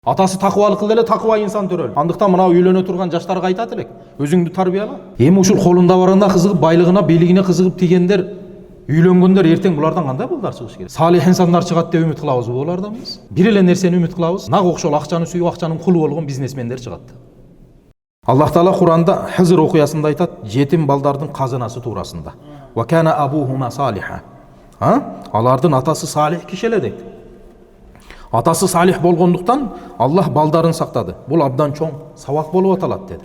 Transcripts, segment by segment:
Атасы тақуалық қылды эле, тақуа инсан төрөлдү. Андыктан мына үйлөнө турган жаштарга айтат элек, өзүңдү тарбияла. Эми ушул колунда барына кызыгып, байлыгына, бийлигине кызыгып тигендер, үйлөнгөндөр эртең булардан кандай балдар чыгыш керек? Салих инсандар чыгат деп үмүт кылабызбы булардан биз? Бир эле нерсени үмүт кылабыз. Нак ошол акчаны сүйүп, акчанын кулу болгон бизнесмендер чыгат. Аллах Таала Куранда Хизр окуясында айтат, жетим балдардын казынасы туурасында. Ва кана абухума салиха. Алардын атасы салих киши эле дейт. Атасы салих болгондуктан Аллах балдарын сактады. Бул абдан чоң сабак болуп аталат деди.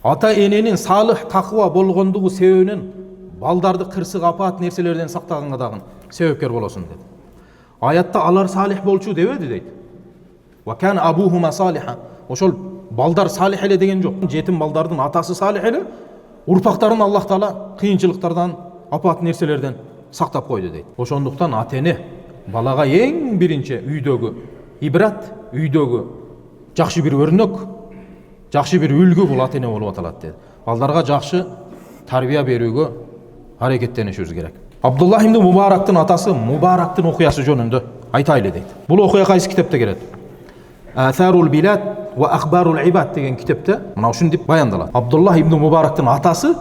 Ата эненин салих таква болгондугу себебинен балдарды кырсык апаат нерселерден сактаганга дагы себепкер болосун деди. Аятта алар салих болчу дебеди дейт. Ва кана абухума салиха. Ошол балдар салих эле деген жок. Жетим балдардын атасы салих эле, урпактарын Аллах Таала кыйынчылыктардан, апаат нерселерден сактап койду дейт. Ошондуктан ата эне балага эң биринчи үйдөгү ибрат, үйдөгү жакшы бир өрнөк, жакшы бир үлгү бул ата эне болуп аталат деди. Балдарга жакшы тарбия берүүгө аракеттенишибиз керек. Абдуллах ибн Мубарактын атасы Мубарактын окуясы жөнүндө айтайлы дейт. Бул окуя кайсы китепте келет? Атharul Bilad ва Akhbarul Ibad деген китепте мына ушинтип баяндалат. Абдуллах ибн Мубарактын атасы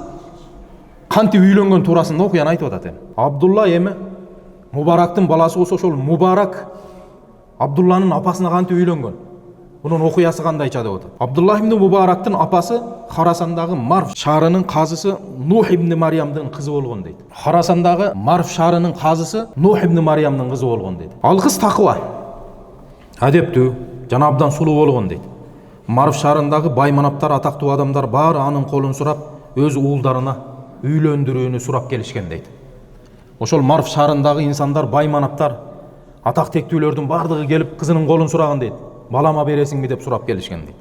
кантип үйлөнгөн туурасында окуяны айтып атат эми. Абдулла эми Мубарактын баласы болсо ошол Мубарак Абдулланын апасына кантип үйлөнгөн? Бунун окуясы кандайча деп атат. Абдуллах ибн Мубарактын апасы Харасандагы Марв шаарынын казысы Нух ибн Мариямдын кызы болгон дейт. Харасандагы Марв шаарынын казысы Нух ибн Мариямдын кызы болгон дейт. Ал кыз таква, адептүү жана абдан сулуу болгон дейт. Марв шаарындагы байманаптар, атактуу адамдар баары анын колун сурап, өз уулдарына үйлөндүрүүнү сурап келишкен дейт. Ошол Марв шаарындагы инсандар, байманаптар, атак тектүүлөрдүн бардыгы келип кызынын колун сураган дейт. Балама бересиңби деп сурап келишкен дейт.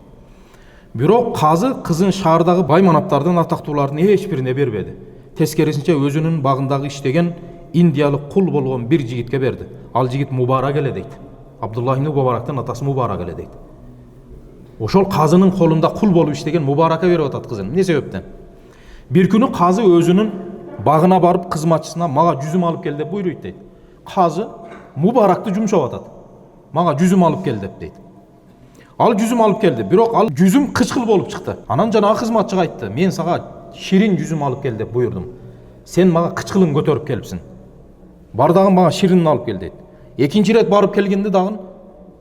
Бирок казы кызын шаардагы байманаптардын, атактуулардын эч бирине бербеди. Тескерисинче өзүнүн багындагы иштеген индиялык кул болгон бир жигитке берди. Ал жигит Мубарак эле дейт. Абдуллах ибн Мубарактын атасы Мубарак эле дейт. Ошол казынын колунда кул болуп иштеген Мубаракка берип атат кызын. Эмне себептен? Бир күнү казы өзүнүн багына барып кызматчысына мага жүзүм алып кел деп буйруйт дейт. Казы Мубаракты жумшап атат. Мага жүзүм алып кел деп дейт. Ал жүзүм алып келди, бирок ал жүзүм кычкыл болуп чыкты. Анан жанагы кызматчыга айтты: "Мен сага ширин жүзүм алып кел деп буйрдум. Сен мага кычкылын көтөрүп келипсиң. Бар дагы мага ширинин алып кел" дейт. Экинчи рет барып келгенде дагы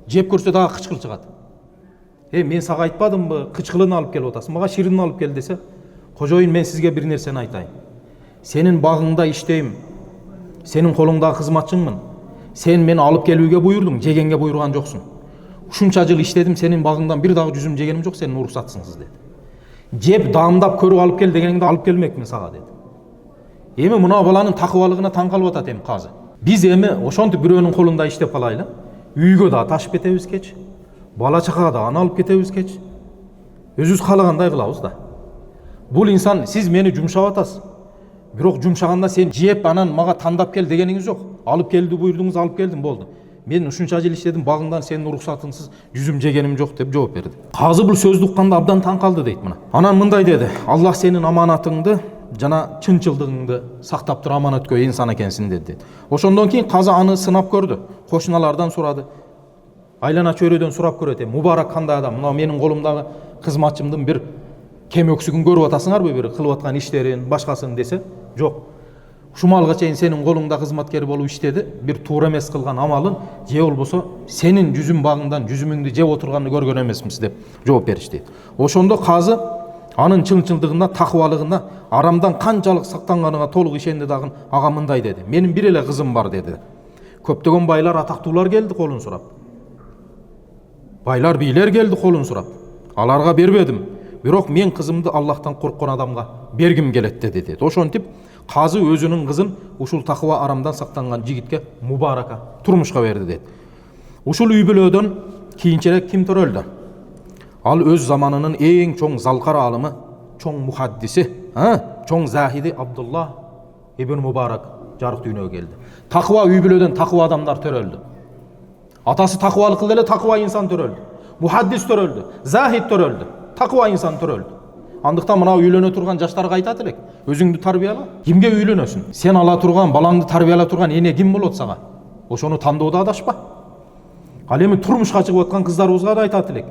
жеп көрсө дагы кычкыл чыгат. Мен сага айтпадымбы, кычкылын алып келип атасың, мага ширинин алып кел десе, "Кожоюн, мен сизге бир нерсени айтайын. Сенин багыңда иштейм. Сенин колуңдагы кызматчыңмын. Сен мени алып келүүгө буйрдуң, жегенге буйруган жоксуң. Ушунча жыл иштедим, сенин багыңдан бир дагы жүзүм жегеним жок, сенин уруксатсыңсыз" деди. "Жеп, даамдап көрүп алып кел дегениңде алып келмекмин сага" деди. Эми мына баланын такыбалыгына таң калып атат эми казы. Биз эми ошентип бирөөнүн колунда иштеп калайлы. Үйгө да ташып кетебиз кеч. Бала чакага да аны алып кетебиз кеч. Өзүбүз каалагандай кылабыз да. Бул инсан, сиз мени жумшап атасыз. Бирок жумшаганда сен жеп анан мага тандап кел дегениңиз жок. Алып келди буйрдуңуз, алып келдим, болду. Мен ушунча жыл иштедим, багыңдан сенин уруксатыңсыз жүзүм жегеним жок деп жооп берди. Казы бул сөздү укканда абдан таң калды дейт мына. Анан мындай деди: "Аллах сенин аманатыңды жана чынчылдыгыңды сактап туруп аманат өткөн инсан экенсиң" деди. Ошондон кийин казы аны сынап көрдү. Кошуналардан сурады. Айлана чөйрөдөн сурап көрөт: "Мубарак кандай адам? Мына менин колумдагы кызматчымдын бир кем өксүгүн көрүп атасыңарбы, бир кылып аткан иштерин, башкасын" десе, "Жок. Ушумалга чейин сенин колуңда кызматкер болуп иштеди, бир туура эмес кылган амалын же болбосо сенин жүзүм багыңдан жүзүмүңдү жеп отурганды көргөн эмесмиз" деп жооп беришти. Ошондо казы анын чынчылдыгына, такыбалыгына, арамдан канчалык сактанганына толук ишенди дагы. Ага мындай деди: "Менин бир эле кызым бар" деди. "Көптөгөн байлар, атактуулар келди колун сурап. Байлар, бийлер келди колун сурап. Аларга бербедим. Бирок мен кызымды Аллахтан корккон адамга бергим келет" деди. Ошентип казы өзүнүн кызын ушул такыба арамдан сактанган жигитке, Мубаракка турмушка берди дейт. Ушул үй бүлөдөн кийинчерээк ким төрөлдү? Ал өз заманынын эң чоң залкар алымы, чоң мухаддиси, чоң захиди Абдуллах ибн Мубарак жарык дүйнөгө келди. Такыба үй бүлөдөн такыба адамдар төрөлдү. Атасы такыбалык кылды эле, такыба инсан төрөлдү. Мухаддис төрөлдү, захид төрөлдү, такыба инсан төрөлдү. Андыктан мына үйлөнө турган жаштарга айтат элек: "Өзүңдү тарбияла. Кимге үйлөнөсүң? Сен ала турган, балаңды тарбияла турган эне ким болот сага? Ошону тандоодо адашпа. Ал эми турмушка чыгып аткан кыздарыбызга да айтат элек.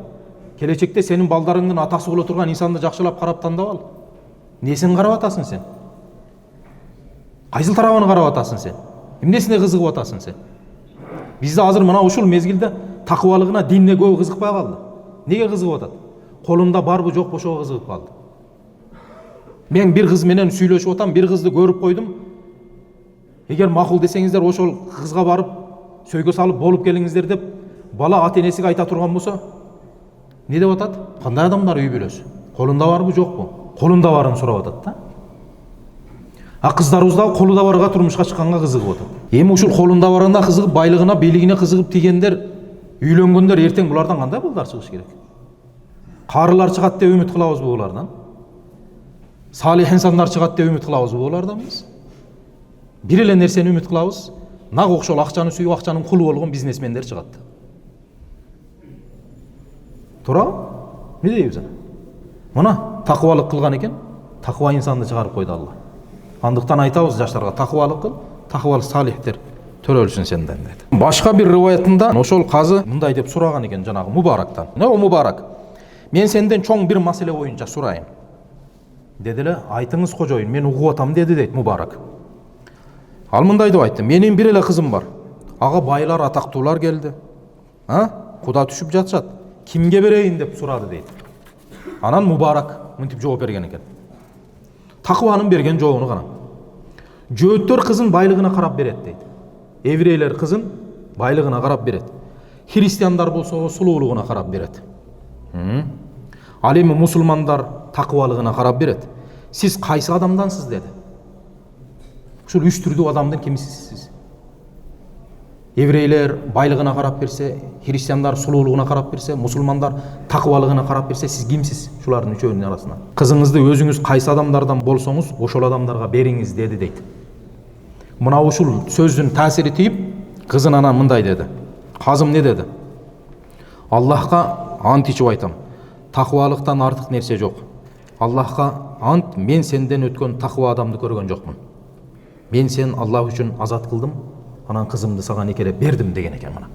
Келечекте сенин балдарыңдын атасы боло турган инсанды жакшылап карап тандап ал. Несин карап атасың сен? Кайсыл тарабын карап атасың сен? Эмнесине кызыгып атасың сен? Бизде азыр мына ушул мезгилде такыбалыгына, динине көп кызыкпай калды. Неге кызыгып атат? Колунда барбы жокпу ошого кызыгып калды. Мен бир кыз менен сүйлөшүп атам, бир кызды көрүп койдум. Эгер макул десеңиздер, ошол кызга барып сөйгө салып болуп келиңиздер деп бала ата-энесиге айта турган болсо, не деп атат? Кандай адамдар үй бүлөсү? Колунда барбы жокпу? Колунда барын сурап атат да. А кыздарыбыз да колунда барга турмушка чыкканга кызыгып атат. Эми ушул колунда барына кызыгып, байлыгына, бийлигине кызыгып тигендер, үйлөнгөндөр эртең булардан кандай балдар чыгыш керек? Карылар чыгат деп үмүт кылабызбы булардан? Салих инсандар чыгат деп үмүт кылабызбы булардан биз? Бир эле нерсени үмүт кылабыз. Нак ошол акчаны сүйүп, акчанын кулу болгон бизнесмендер чыгат. Туурабы? Эмне дейбиз ана? Мына такыбалык кылган экен, такыба инсанды чыгарып койду Алла. Андыктан айтабыз жаштарга, такыбалык кыл, такыбалык салихтер төрөлсүн сенден дейт. Башка бир риваятында ошол казы мындай деп сураган экен жанагы Мубарактан. О Мубарак, мен сенден чоң бир маселе боюнча сурайм. Деди эле, айтыңыз кожоюн, мен угуп атам деди дейт Мубарак. Ал мындай деп айтты, менин бир эле кызым бар. Ага байлар, атактуулар келди. Куда түшүп жатышат. Кимге берейин деп сурады дейт. Анан Мубарак мынтип жооп берген экен. Такыбанын берген жообуну кара. Жөөттөр кызын байлыгына карап берет дейт. Еврейлер кызын байлыгына карап берет. Христиандар болсо сулуулугуна карап берет. Ал эми мусулмандар такыбалыгына карап берет. Сиз кайсы адамдансыз деди. Ушул үч түрдүү адамдын кимисиз сиз? Еврейлер байлыгына карап берсе, христиандар сулуулугуна карап берсе, мусулмандар такыбалыгына карап берсе, сиз кимсиз? Шулардын үчөөнүн арасынан. Кызыңызды өзүңүз кайсы адамдардан болсоңуз, ошол адамдарга бериңиз деди дейт. Мына ушул сөздүн таасири тийип, кызын анан мындай деди. Казым не деди? Аллахка ант ичип айтам. Такыбалыктан артык нерсе жок. Аллахка ант, мен сенден өткөн такыба адамды көргөн жокмун. Мен сен Аллах үчүн азат кылдым, анан кызымды сага некелеп бердим деген экен мына.